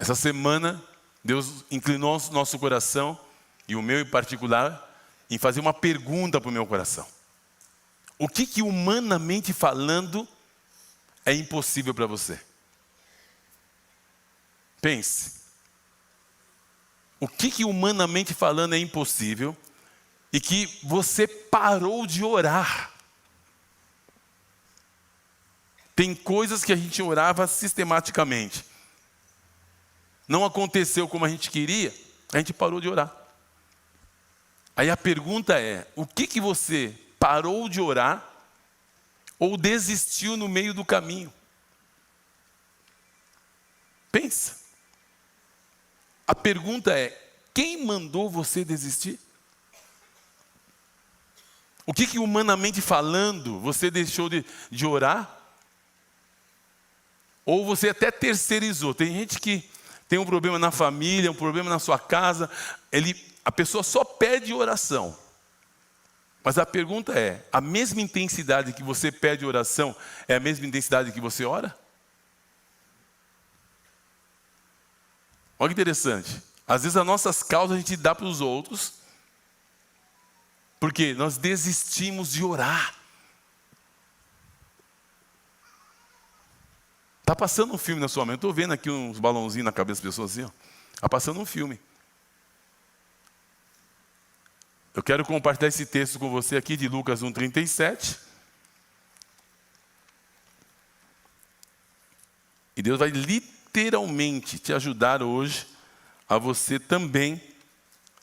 Essa semana, Deus inclinou nosso coração, e o meu em particular, em fazer uma pergunta para o meu coração. O que humanamente falando é impossível para você? Pense. O que humanamente falando é impossível e que você parou de orar? Tem coisas que a gente orava sistematicamente. Não aconteceu como a gente queria, a gente parou de orar. Aí a pergunta é, o que você parou de orar ou desistiu no meio do caminho? Pensa. A pergunta é, quem mandou você desistir? O que humanamente falando você deixou de orar? Ou você até terceirizou? Tem gente que tem um problema na família, um problema na sua casa, a pessoa só pede oração. Mas a pergunta é, a mesma intensidade que você pede oração é a mesma intensidade que você ora? Olha que interessante. Às vezes as nossas causas a gente dá para os outros, porque nós desistimos de orar. Está passando um filme na sua mente. Eu estou vendo aqui uns balãozinhos na cabeça das pessoas assim. Está passando um filme. Eu quero compartilhar esse texto com você aqui de Lucas 1:37. E Deus vai literalmente te ajudar hoje a você também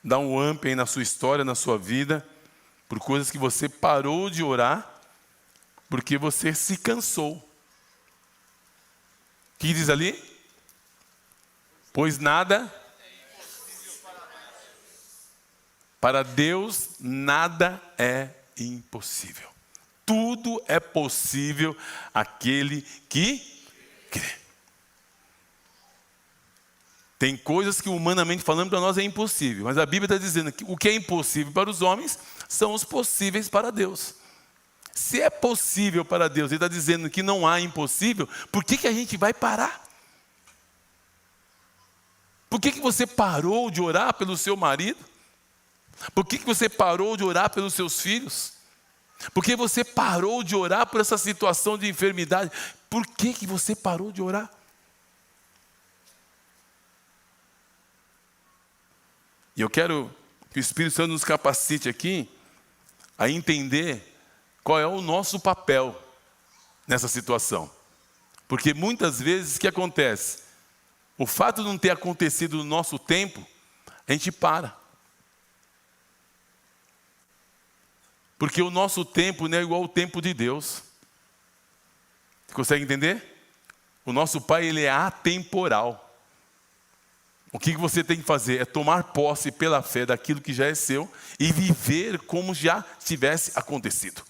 dar um up aí na sua história, na sua vida, por coisas que você parou de orar, porque você se cansou. O que diz ali? Pois nada, para Deus nada é impossível. Tudo é possível àquele que crê. Tem coisas que humanamente falando para nós é impossível, mas a Bíblia está dizendo que o que é impossível para os homens são os possíveis para Deus. Se é possível para Deus, Ele está dizendo que não há impossível, por que a gente vai parar? Por que você parou de orar pelo seu marido? Por que você parou de orar pelos seus filhos? Por que você parou de orar por essa situação de enfermidade? Por que você parou de orar? E eu quero que o Espírito Santo nos capacite aqui a entender qual é o nosso papel nessa situação. Porque muitas vezes o que acontece? O fato de não ter acontecido no nosso tempo, a gente para. Porque o nosso tempo não é igual ao tempo de Deus. Você consegue entender? O nosso Pai, Ele é atemporal. O que você tem que fazer é tomar posse pela fé daquilo que já é seu e viver como já tivesse acontecido.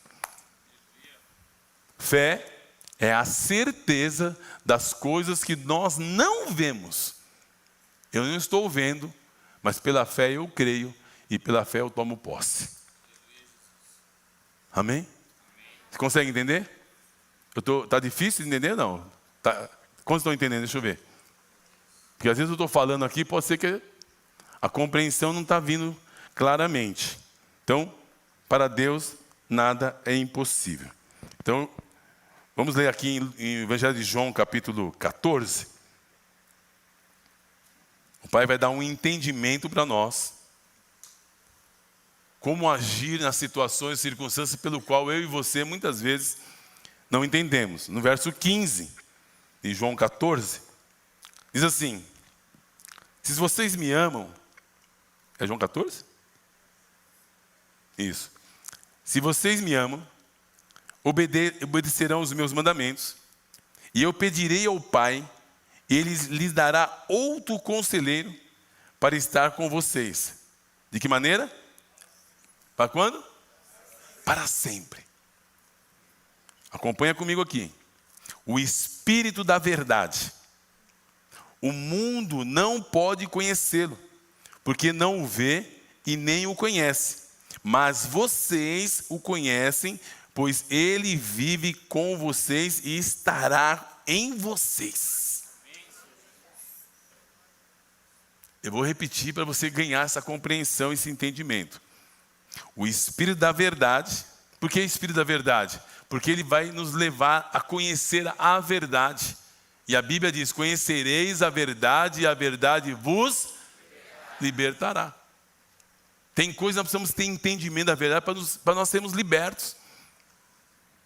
Fé é a certeza das coisas que nós não vemos. Eu não estou vendo, mas pela fé eu creio e pela fé eu tomo posse. Amém? Você consegue entender? Está difícil de entender? Não. Quantos estão entendendo? Deixa eu ver. Porque às vezes eu estou falando aqui, pode ser que a compreensão não está vindo claramente. Então, para Deus, nada é impossível. Então, vamos ler aqui em Evangelho de João, capítulo 14. O Pai vai dar um entendimento para nós. Como agir nas situações e circunstâncias pelo qual eu e você, muitas vezes, não entendemos. No verso 15 de João 14, diz assim, se vocês me amam, é João 14? Isso. Se vocês me amam, obedecerão os meus mandamentos, e eu pedirei ao Pai, e Ele lhes dará outro conselheiro para estar com vocês. De que maneira? Para quando? Para sempre. Acompanha comigo aqui. O Espírito da verdade. O mundo não pode conhecê-lo, porque não o vê e nem o conhece. Mas vocês o conhecem, pois ele vive com vocês e estará em vocês. Eu vou repetir para você ganhar essa compreensão, esse entendimento. O Espírito da verdade. Por que Espírito da verdade? Porque ele vai nos levar a conhecer a verdade. E a Bíblia diz: conhecereis a verdade e a verdade vos libertará. Tem coisas que nós precisamos ter entendimento da verdade para nós sermos libertos.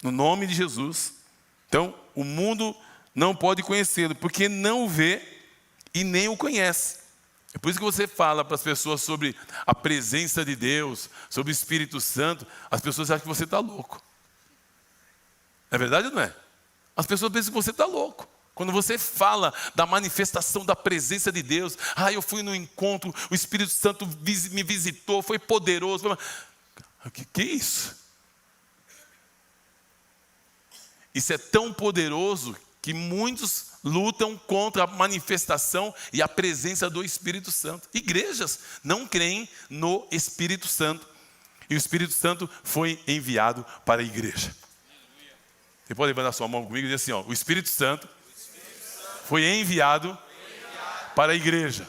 No nome de Jesus. Então, o mundo não pode conhecê-lo, porque não o vê e nem o conhece. É por isso que você fala para as pessoas sobre a presença de Deus, sobre o Espírito Santo, as pessoas acham que você está louco. É verdade ou não é? As pessoas pensam que você está louco. Quando você fala da manifestação da presença de Deus, eu fui no encontro, o Espírito Santo me visitou, foi poderoso. Que é isso? Isso é tão poderoso que muitos lutam contra a manifestação e a presença do Espírito Santo. Igrejas não creem no Espírito Santo. E o Espírito Santo foi enviado para a igreja. Você pode levantar sua mão comigo e dizer assim, o Espírito Santo foi enviado para a igreja.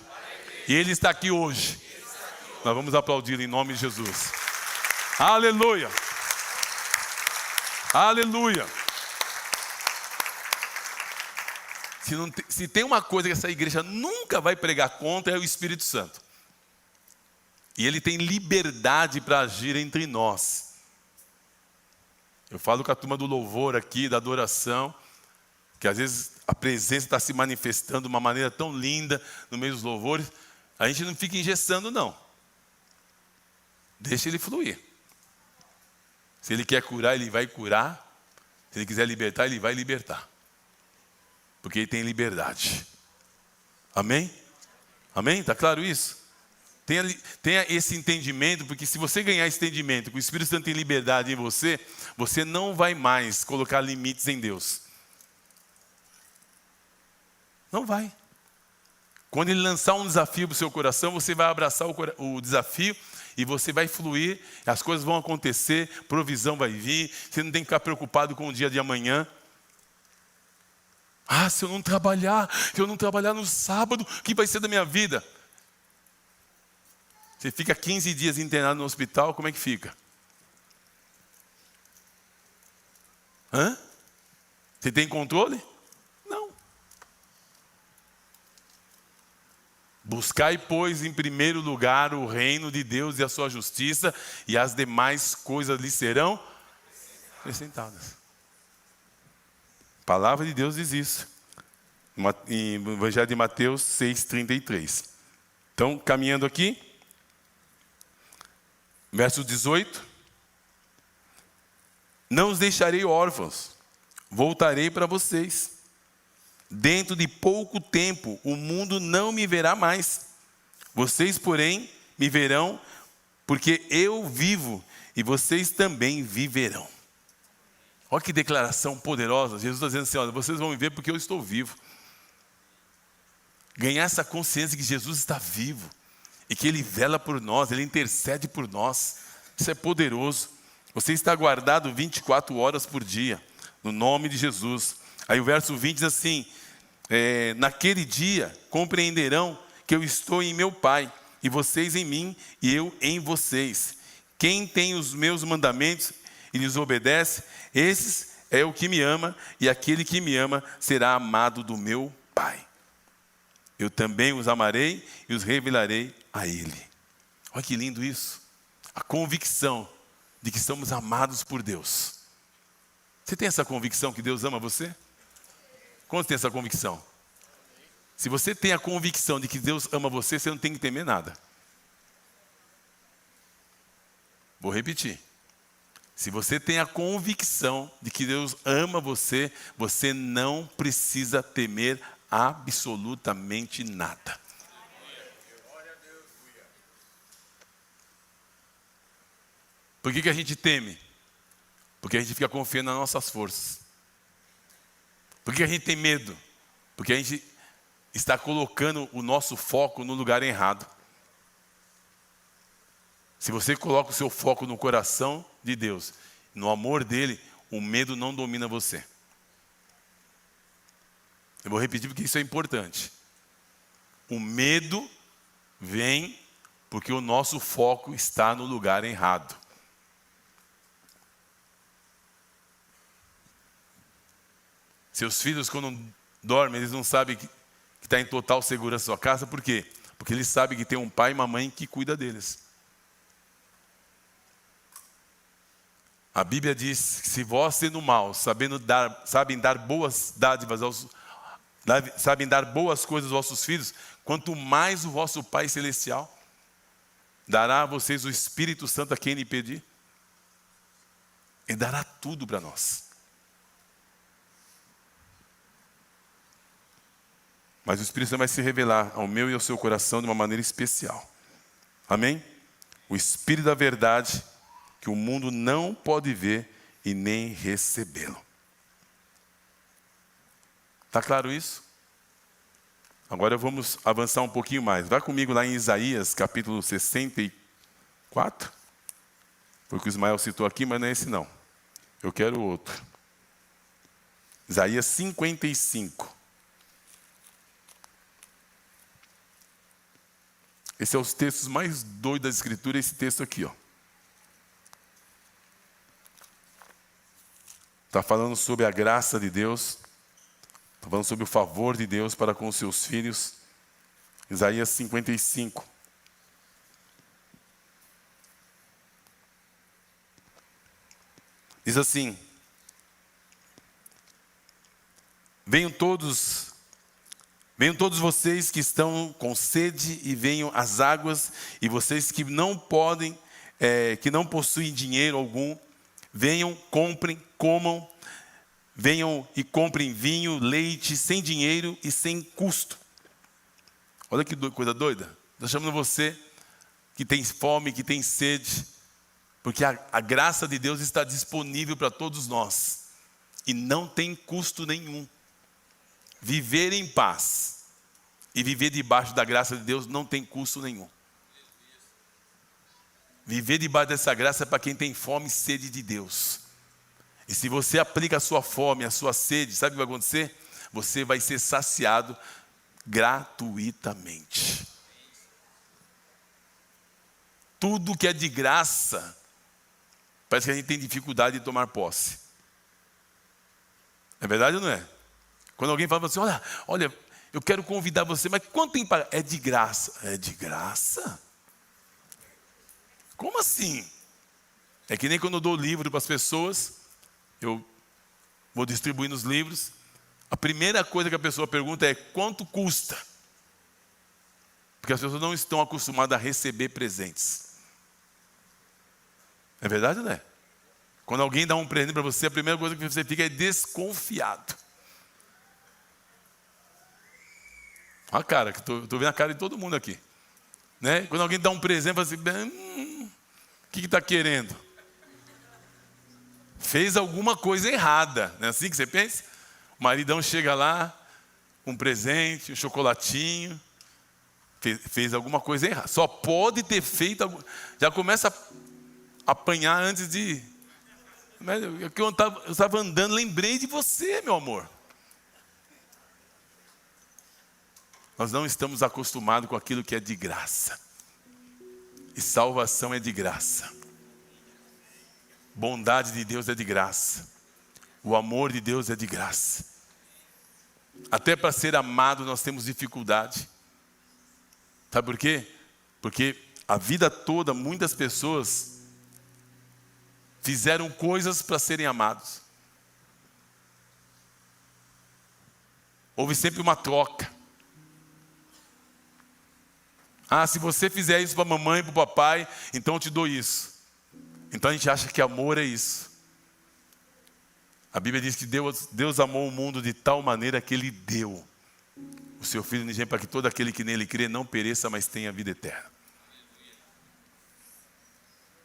E ele está aqui hoje. Nós vamos aplaudir em nome de Jesus. Aleluia. Aleluia. Se tem uma coisa que essa igreja nunca vai pregar contra, é o Espírito Santo. E ele tem liberdade para agir entre nós. Eu falo com a turma do louvor aqui, da adoração, que às vezes a presença está se manifestando de uma maneira tão linda no meio dos louvores. A gente não fica engessando, não. Deixa ele fluir. Se ele quer curar, ele vai curar. Se ele quiser libertar, ele vai libertar. Porque ele tem liberdade. Amém? Amém? Está claro isso? Tenha esse entendimento, porque se você ganhar esse entendimento, que o Espírito Santo tem liberdade em você, você não vai mais colocar limites em Deus. Não vai. Quando ele lançar um desafio para o seu coração, você vai abraçar o desafio e você vai fluir, as coisas vão acontecer, provisão vai vir, você não tem que ficar preocupado com o dia de amanhã. Se eu não trabalhar no sábado, o que vai ser da minha vida? Você fica 15 dias internado no hospital, como é que fica? Você tem controle? Não. Buscai, pois, em primeiro lugar o reino de Deus e a sua justiça, e as demais coisas lhe serão acrescentadas. A palavra de Deus diz isso. Em Evangelho de Mateus 6,33. Então, caminhando aqui. Verso 18. Não os deixarei órfãos, voltarei para vocês. Dentro de pouco tempo, o mundo não me verá mais. Vocês, porém, me verão, porque eu vivo, e vocês também viverão. Olha que declaração poderosa. Jesus está dizendo assim, olha, vocês vão me ver porque eu estou vivo. Ganhar essa consciência que Jesus está vivo. E que Ele vela por nós, Ele intercede por nós. Isso é poderoso. Você está guardado 24 horas por dia, no nome de Jesus. Aí o verso 20 diz assim, naquele dia compreenderão que eu estou em meu Pai, e vocês em mim, e eu em vocês. Quem tem os meus mandamentos e lhes obedece, esse é o que me ama, e aquele que me ama será amado do meu Pai. Eu também os amarei e os revelarei a Ele. Olha que lindo isso. A convicção de que somos amados por Deus. Você tem essa convicção que Deus ama você? Quantos tem essa convicção? Se você tem a convicção de que Deus ama você, você não tem que temer nada. Vou repetir. Se você tem a convicção de que Deus ama você, você não precisa temer absolutamente nada. Por que a gente teme? Porque a gente fica confiando nas nossas forças. Por que a gente tem medo? Porque a gente está colocando o nosso foco no lugar errado. Se você coloca o seu foco no coração de Deus, no amor dele, o medo não domina você. Eu vou repetir porque isso é importante. O medo Vem porque o nosso foco está no lugar errado. Seus filhos, quando dormem, eles não sabem que está em total segurança a sua casa. Por quê? Porque eles sabem que tem um pai e uma mãe que cuida deles. A Bíblia diz que se vós, sendo maus, sabem dar boas dádivas sabem dar boas coisas aos vossos filhos, quanto mais o vosso Pai Celestial dará a vocês o Espírito Santo a quem lhe pedir. Ele dará tudo para nós. Mas o Espírito Santo vai se revelar ao meu e ao seu coração de uma maneira especial. Amém? O Espírito da verdade que o mundo não pode ver e nem recebê-lo. Está claro isso? Agora vamos avançar um pouquinho mais. Vai comigo lá em Isaías, capítulo 64. Foi o que o Ismael citou aqui, mas não é esse não. Eu quero outro. Isaías 55. Esse é um dos textos mais doidos da Escritura, esse texto aqui, ó. Está falando sobre a graça de Deus. Está falando sobre o favor de Deus para com os seus filhos. Isaías 55. Diz assim: Venham todos vocês que estão com sede e venham às águas, e vocês que não podem, que não possuem dinheiro algum, venham, comprem, comam, venham e comprem vinho, leite, sem dinheiro e sem custo. Olha que coisa doida. Estou chamando você que tem fome, que tem sede, porque a graça de Deus está disponível para todos nós, e não tem custo nenhum. Viver em paz e viver debaixo da graça de Deus não tem custo nenhum. Viver debaixo dessa graça é para quem tem fome e sede de Deus. E se você aplica a sua fome, a sua sede, sabe o que vai acontecer? Você vai ser saciado gratuitamente. Tudo que é de graça, parece que a gente tem dificuldade de tomar posse. É verdade ou não é? Quando alguém fala assim, olha, eu quero convidar você, mas quanto tem para... É de graça. É de graça? Como assim? É que nem quando eu dou livro para as pessoas, eu vou distribuindo os livros, a primeira coisa que a pessoa pergunta é quanto custa? Porque as pessoas não estão acostumadas a receber presentes. É verdade ou não é? Quando alguém dá um presente para você, a primeira coisa que você fica é desconfiado. Olha a cara, que estou vendo a cara de todo mundo aqui. Né? Quando alguém dá um presente, fala assim, o que está querendo? Fez alguma coisa errada. Não é assim que você pensa? O maridão chega lá, um presente, um chocolatinho, fez alguma coisa errada. Só pode ter feito, já começa a apanhar antes de... Eu estava andando, lembrei de você, meu amor. Nós não estamos acostumados com aquilo que é de graça. E salvação é de graça. Bondade de Deus é de graça. O amor de Deus é de graça. Até para ser amado nós temos dificuldade. Sabe por quê? Porque a vida toda muitas pessoas fizeram coisas para serem amados. Houve sempre uma troca. Se você fizer isso para a mamãe e para o papai, então eu te dou isso. Então a gente acha que amor é isso. A Bíblia diz que Deus amou o mundo de tal maneira que Ele deu o seu Filho unigênito para que todo aquele que nele crê não pereça, mas tenha vida eterna.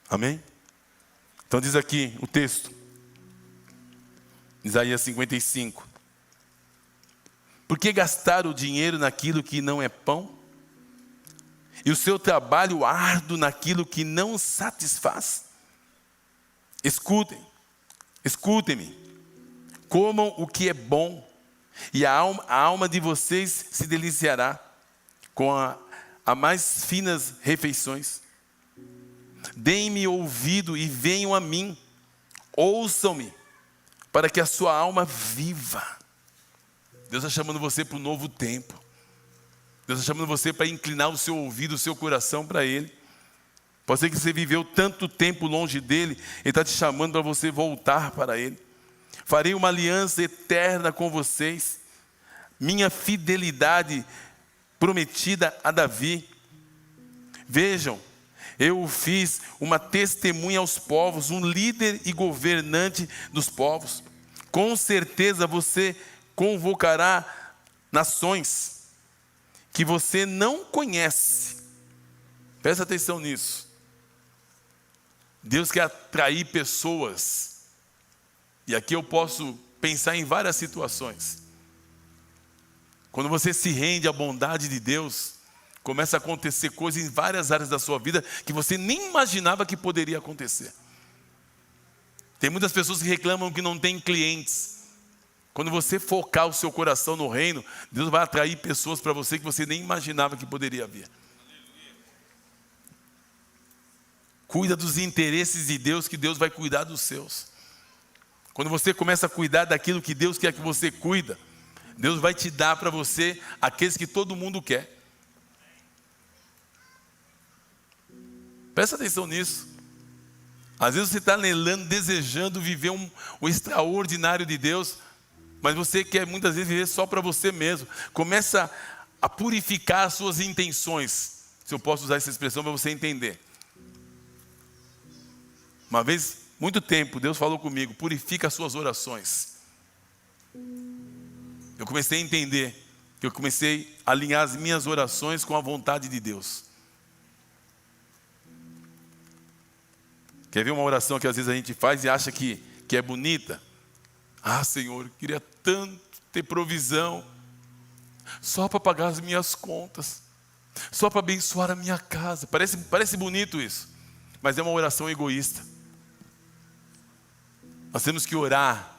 Amém? Então diz aqui o texto, Isaías 55. Por que gastar o dinheiro naquilo que não é pão? E o seu trabalho árduo naquilo que não satisfaz? Escutem-me, comam o que é bom, e a alma de vocês se deliciará com a mais finas refeições. Deem-me ouvido e venham a mim. Ouçam-me, para que a sua alma viva. Deus está chamando você para um novo tempo. Deus está chamando você para inclinar o seu ouvido, o seu coração para Ele. Pode ser que você viveu tanto tempo longe dEle, Ele está te chamando para você voltar para Ele. Farei uma aliança eterna com vocês. Minha fidelidade prometida a Davi. Vejam, eu o fiz uma testemunha aos povos, um líder e governante dos povos. Com certeza você convocará nações que você não conhece. Presta atenção nisso. Deus quer atrair pessoas. E aqui eu posso pensar em várias situações. Quando você se rende à bondade de Deus, começa a acontecer coisas em várias áreas da sua vida que você nem imaginava que poderia acontecer. Tem muitas pessoas que reclamam que não tem clientes. Quando você focar o seu coração no reino, Deus vai atrair pessoas para você que você nem imaginava que poderia vir. Cuida dos interesses de Deus, que Deus vai cuidar dos seus. Quando você começa a cuidar daquilo que Deus quer que você cuida, Deus vai te dar para você aqueles que todo mundo quer. Presta atenção nisso. Às vezes você está anelando, desejando viver o extraordinário de Deus, mas você quer muitas vezes viver só para você mesmo. Começa a purificar as suas intenções, se eu posso usar essa expressão para você entender. Uma vez, muito tempo, Deus falou comigo: purifica as suas orações. Eu comecei a entender que eu comecei a alinhar as minhas orações com a vontade de Deus. Quer ver uma oração que às vezes a gente faz e acha que é bonita? Ah, Senhor, eu queria tanto ter provisão, só para pagar as minhas contas, só para abençoar a minha casa. Parece bonito isso, mas é uma oração egoísta. Nós temos que orar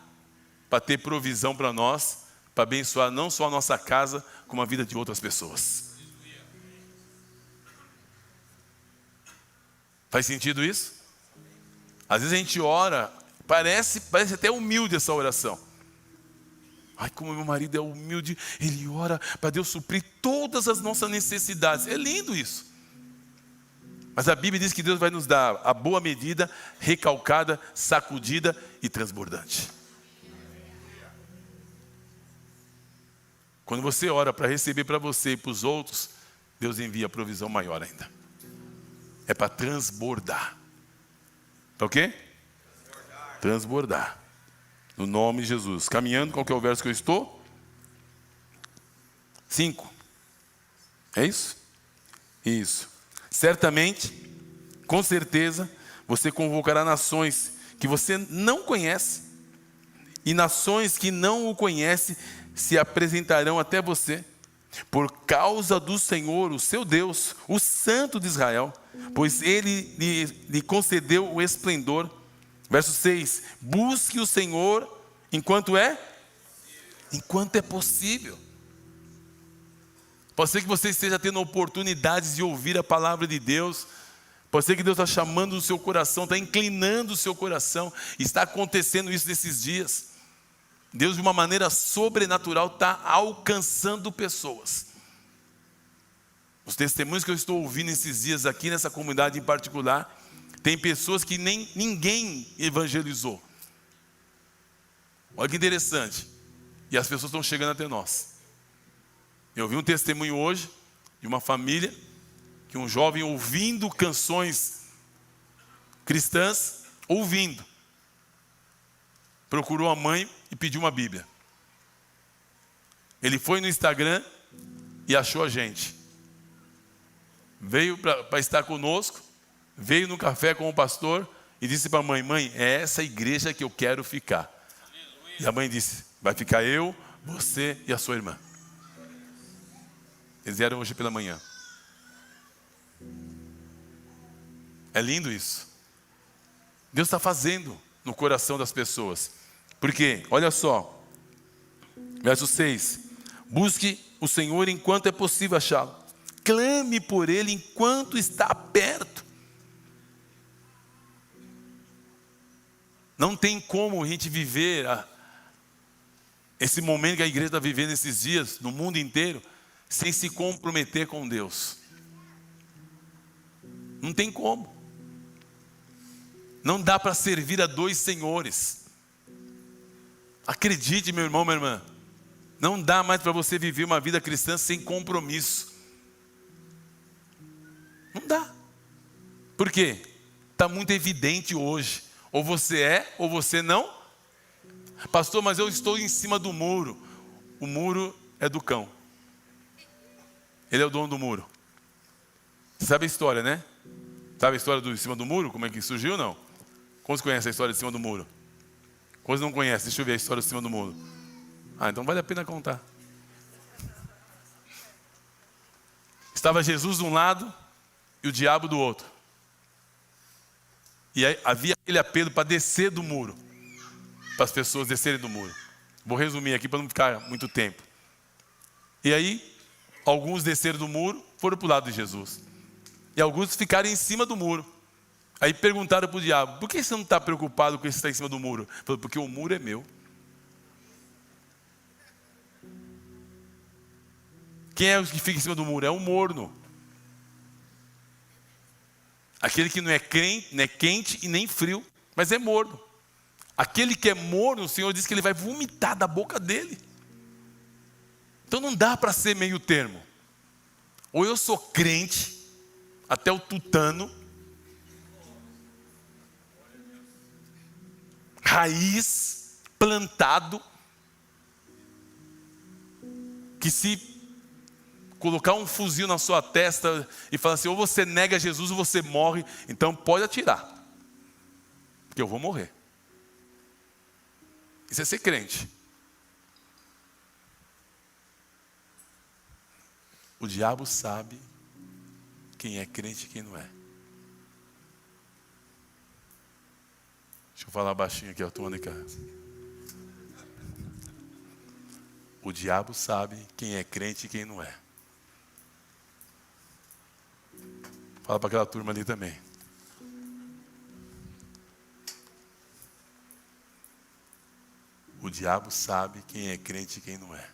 para ter provisão para nós, para abençoar não só a nossa casa, como a vida de outras pessoas. Faz sentido isso? Às vezes a gente ora, parece até humilde essa oração. Ai, como meu marido é humilde, ele ora para Deus suprir todas as nossas necessidades. É lindo isso. Mas a Bíblia diz que Deus vai nos dar a boa medida, recalcada, sacudida e transbordante. Quando você ora para receber para você e para os outros, Deus envia a provisão maior ainda. É para transbordar. Para o quê? Transbordar. No nome de Jesus. Caminhando, qual que é o verso que eu estou? 5. É isso? Isso. Certamente, com certeza, você convocará nações que você não conhece, e nações que não o conhecem se apresentarão até você, por causa do Senhor, o seu Deus, o Santo de Israel, pois Ele lhe concedeu o esplendor. Verso 6, busque o Senhor enquanto é possível. Pode ser que você esteja tendo oportunidades de ouvir a palavra de Deus. Pode ser que Deus está chamando o seu coração, está inclinando o seu coração. Está acontecendo isso nesses dias. Deus, de uma maneira sobrenatural, está alcançando pessoas. Os testemunhos que eu estou ouvindo esses dias aqui, nessa comunidade em particular, tem pessoas que nem ninguém evangelizou. Olha que interessante. E as pessoas estão chegando até nós. Eu vi um testemunho hoje de uma família que um jovem ouvindo canções cristãs, procurou a mãe e pediu uma Bíblia. Ele foi no Instagram e achou a gente. Veio para estar conosco, veio no café com o pastor e disse para a mãe: mãe, é essa igreja que eu quero ficar. E a mãe disse: vai ficar eu, você e a sua irmã. Eles vieram hoje pela manhã. É lindo isso. Deus está fazendo no coração das pessoas. Porque, olha só, verso 6. Busque o Senhor enquanto é possível achá-lo. clame por ele enquanto está perto. Não tem como a gente viver esse momento que a igreja está vivendo esses dias, no mundo inteiro, sem se comprometer com Deus. Não tem como. Não dá para servir a dois senhores. Acredite, meu irmão, minha irmã. Não dá mais para você viver uma vida cristã sem compromisso. Não dá. Por quê? Está muito evidente hoje. Ou você é, ou você não. Pastor, mas eu estou em cima do muro. O muro é do cão. Ele é o dono do muro. Você sabe a história, né? Sabe a história do em cima do muro? Como é que surgiu ou não? Quantos conhecem a história de cima do muro? Quantos não conhecem? Deixa eu ver a história de cima do muro. Então vale a pena contar. Estava Jesus de um lado e o diabo do outro. E aí havia aquele apelo para descer do muro. Para as pessoas descerem do muro. Vou resumir aqui para não ficar muito tempo. E aí, alguns desceram do muro, foram para o lado de Jesus. E alguns ficaram em cima do muro. Aí perguntaram para o diabo: por que você não está preocupado com esse que está em cima do muro? Ele falou: porque o muro é meu. Quem é o que fica em cima do muro? É o morno. Aquele que não é quente e nem frio, mas é morno. Aquele que é morno, o Senhor diz que ele vai vomitar da boca dele. Então não dá para ser meio termo. Ou eu sou crente, até o tutano, raiz, plantado, que se colocar um fuzil na sua testa e falar assim: ou você nega Jesus ou você morre, então pode atirar, porque eu vou morrer. Isso é ser crente. O diabo sabe quem é crente e quem não é. Deixa eu falar baixinho aqui, Tônica. O diabo sabe quem é crente e quem não é. Fala para aquela turma ali também. O diabo sabe quem é crente e quem não é.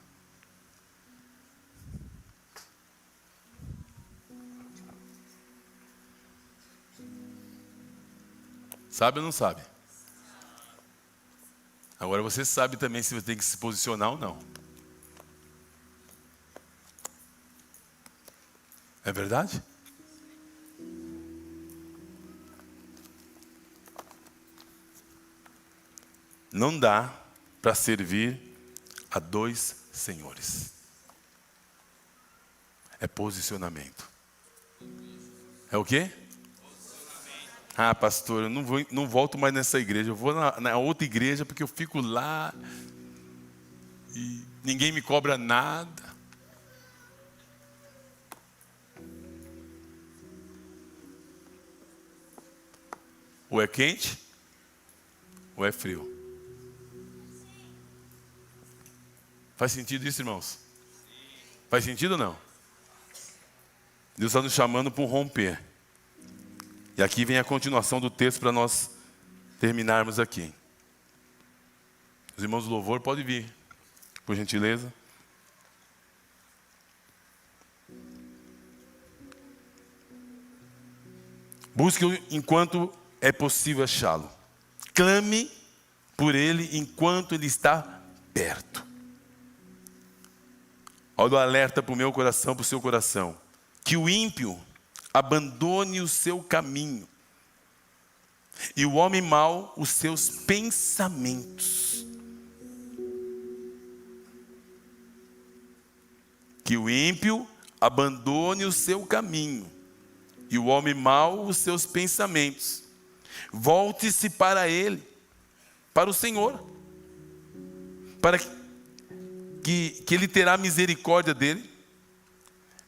Sabe ou não sabe? Agora você sabe também se você tem que se posicionar ou não. É verdade? Não dá para servir a dois senhores. É posicionamento. É o quê? Pastor, eu não volto mais nessa igreja. Eu vou na outra igreja porque eu fico lá e ninguém me cobra nada. Ou é quente, ou é frio. Faz sentido isso, irmãos? Faz sentido ou não? Deus está nos chamando para um romper. E aqui vem a continuação do texto para nós terminarmos aqui. Os irmãos do louvor podem vir, por gentileza. Busque-o enquanto é possível achá-lo. Clame por ele enquanto ele está perto. Olha o alerta para o meu coração, para o seu coração. Que o ímpio abandone o seu caminho e o homem mau os seus pensamentos. Que o ímpio abandone o seu caminho e o homem mau os seus pensamentos. Volte-se para ele, para o Senhor, para que ele terá misericórdia dele.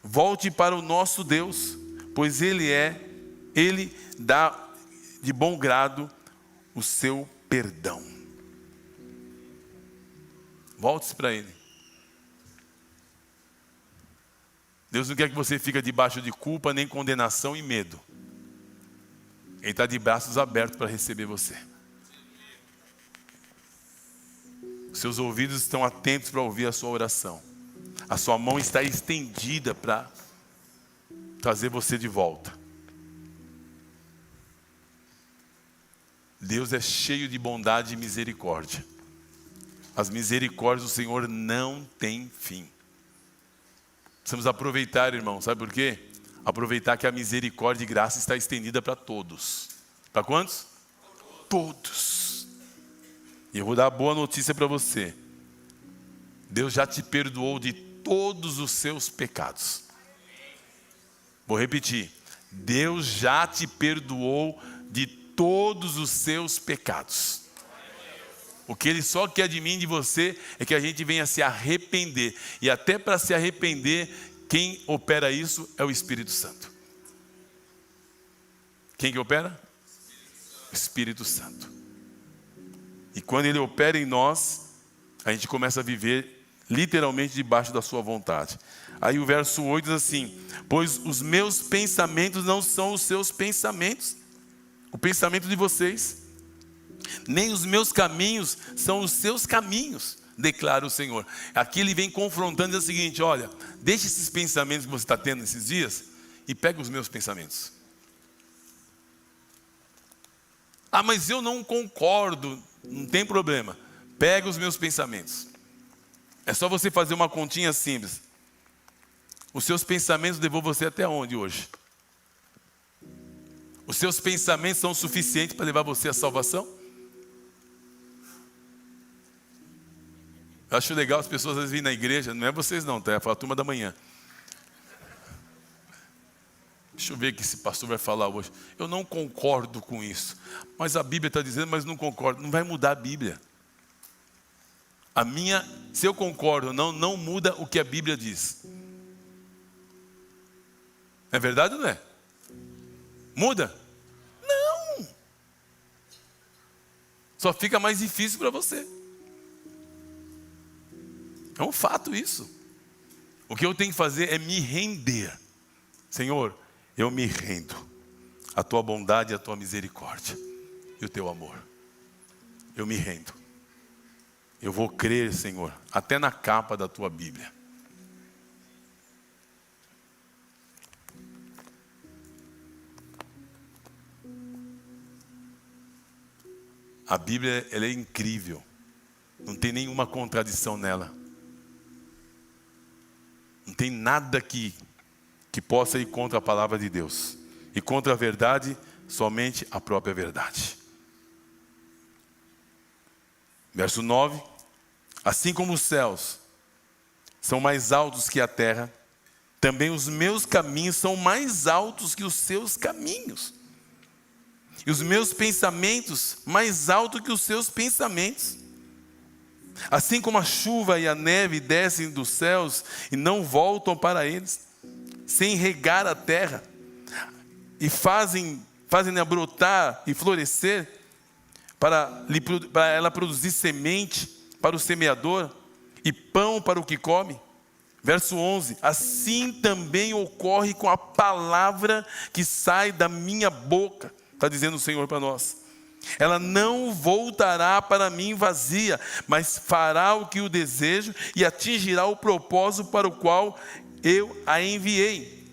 Volte para o nosso Deus, pois Ele dá de bom grado o seu perdão. Volte-se para Ele. Deus não quer que você fique debaixo de culpa, nem condenação e medo. Ele está de braços abertos para receber você. Seus ouvidos estão atentos para ouvir a sua oração. A sua mão está estendida para trazer você de volta. Deus é cheio de bondade e misericórdia. As misericórdias do Senhor não têm fim. Precisamos aproveitar, irmão. Sabe por quê? Aproveitar que a misericórdia e graça está estendida para todos. Para quantos? Todos. E eu vou dar a boa notícia para você. Deus já te perdoou de todos os seus pecados. Vou repetir. Deus já te perdoou de todos os seus pecados. O que Ele só quer de mim e de você é que a gente venha se arrepender. E até para se arrepender, quem opera isso é o Espírito Santo. Quem que opera? O Espírito Santo. E quando Ele opera em nós, a gente começa a viver literalmente debaixo da sua vontade. Aí o verso 8 diz assim: pois os meus pensamentos não são os seus pensamentos, o pensamento de vocês, nem os meus caminhos são os seus caminhos, declara o Senhor. Aqui Ele vem confrontando, diz o seguinte: olha, deixa esses pensamentos que você está tendo nesses dias e pega os meus pensamentos. Ah, mas eu não concordo. Não tem problema, pega os meus pensamentos. É só você fazer uma continha simples. Os seus pensamentos levou você até onde hoje? Os seus pensamentos são suficientes para levar você à salvação? Eu acho legal as pessoas às vezes virem na igreja, não é vocês não, tá? É a turma da manhã. Deixa eu ver o que esse pastor vai falar hoje. Eu não concordo com isso. Mas a Bíblia está dizendo, mas não concordo. Não vai mudar a Bíblia. Se eu concordo ou não muda o que a Bíblia diz. É verdade ou não é? Muda? Não. Só fica mais difícil para você. É um fato isso. O que eu tenho que fazer é me render. Senhor, eu me rendo à tua bondade e à tua misericórdia e o teu amor. Eu me rendo. Eu vou crer, Senhor, até na capa da tua Bíblia. A Bíblia, ela é incrível. Não tem nenhuma contradição nela. Não tem nada que possa ir contra a palavra de Deus. E contra a verdade, somente a própria verdade. Verso 9. Assim como os céus são mais altos que a terra, também os meus caminhos são mais altos que os seus caminhos. E os meus pensamentos mais altos que os seus pensamentos. Assim como a chuva e a neve descem dos céus e não voltam para eles, sem regar a terra, e fazem-na brotar e florescer, para ela produzir semente para o semeador e pão para o que come. Verso 11, assim também ocorre com a palavra que sai da minha boca, está dizendo o Senhor para nós. Ela não voltará para mim vazia, mas fará o que eu desejo e atingirá o propósito para o qual eu a enviei.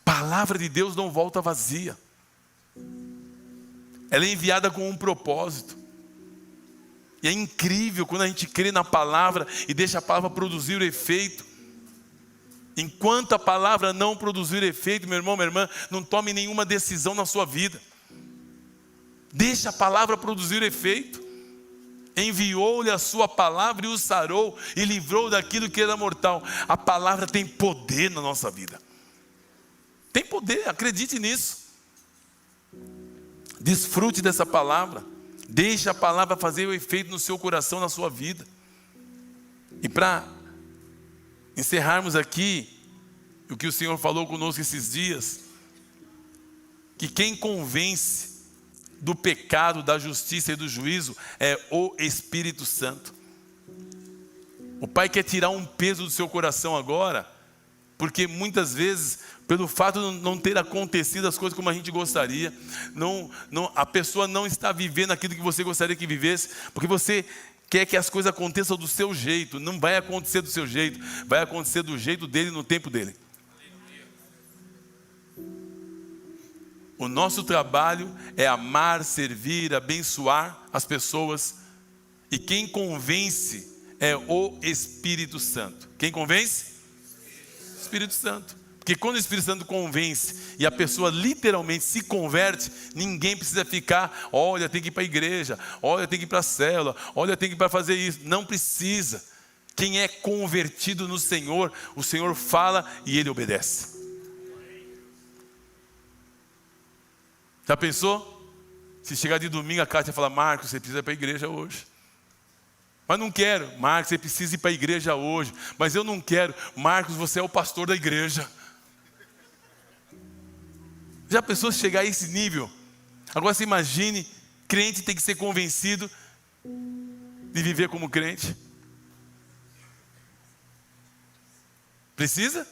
Palavra de Deus não volta vazia. Ela é enviada com um propósito. E é incrível quando a gente crê na palavra e deixa a palavra produzir o efeito. Enquanto a palavra não produzir efeito, meu irmão, minha irmã, não tome nenhuma decisão na sua vida. Deixa a palavra produzir efeito. Enviou-lhe a sua palavra e o sarou e livrou daquilo que era mortal. A palavra tem poder na nossa vida. Tem poder, acredite nisso. Desfrute dessa palavra. Deixe a palavra fazer o efeito no seu coração, na sua vida. E para encerrarmos aqui o que o Senhor falou conosco esses dias, que quem convence do pecado, da justiça e do juízo é o Espírito Santo. O Pai quer tirar um peso do seu coração agora, porque muitas vezes, pelo fato de não ter acontecido as coisas como a gente gostaria, a pessoa não está vivendo aquilo que você gostaria que vivesse, porque você quer que as coisas aconteçam do seu jeito. Não vai acontecer do seu jeito, vai acontecer do jeito dele, no tempo dele. O nosso trabalho é amar, servir, abençoar as pessoas. E quem convence é o Espírito Santo. Quem convence? O Espírito Santo. Porque quando o Espírito Santo convence e a pessoa literalmente se converte, ninguém precisa ficar, olha, tem que ir para a igreja, olha, tem que ir para a célula, olha, tem que ir para fazer isso. Não precisa. Quem é convertido no Senhor, o Senhor fala e ele obedece. Já pensou? Se chegar de domingo a Kátia falar, Marcos, você precisa ir para a igreja hoje. Mas não quero. Marcos, você precisa ir para a igreja hoje. Mas eu não quero. Marcos, você é o pastor da igreja. Já pensou se chegar a esse nível? Agora você imagine, crente tem que ser convencido de viver como crente. Precisa?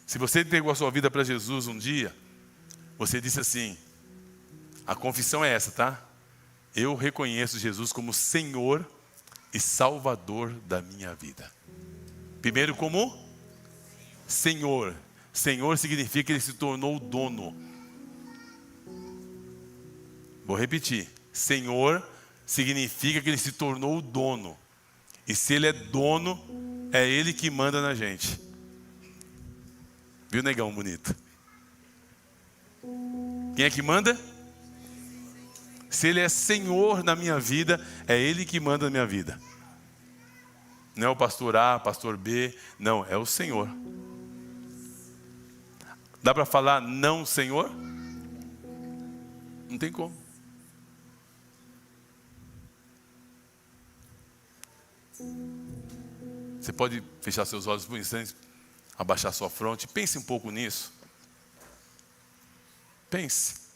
Se você entregou a sua vida para Jesus um dia, você disse assim, a confissão é essa, tá? Eu reconheço Jesus como Senhor e Salvador da minha vida. Primeiro como Senhor. Senhor significa que Ele se tornou o dono. Vou repetir. Senhor significa que Ele se tornou o dono. E se Ele é dono, é Ele que manda na gente. Viu, negão bonito? Quem é que manda? Se Ele é Senhor na minha vida, é Ele que manda na minha vida. Não é o pastor A, pastor B, não, é o Senhor. Dá para falar não, Senhor? Não tem como. Você pode fechar seus olhos por um instante, abaixar sua fronte, pense um pouco nisso. Pense.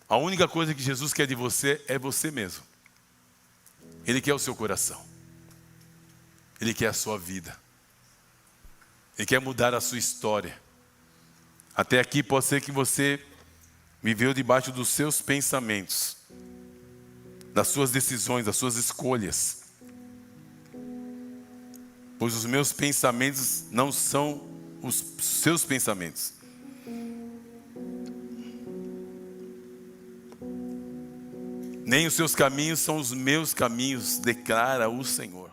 A única coisa que Jesus quer de você é você mesmo. Ele quer o seu coração. Ele quer a sua vida. Ele quer mudar a sua história. Até aqui pode ser que você viveu debaixo dos seus pensamentos, das suas decisões, das suas escolhas. Pois os meus pensamentos não são os seus pensamentos. Nem os seus caminhos são os meus caminhos, declara o Senhor.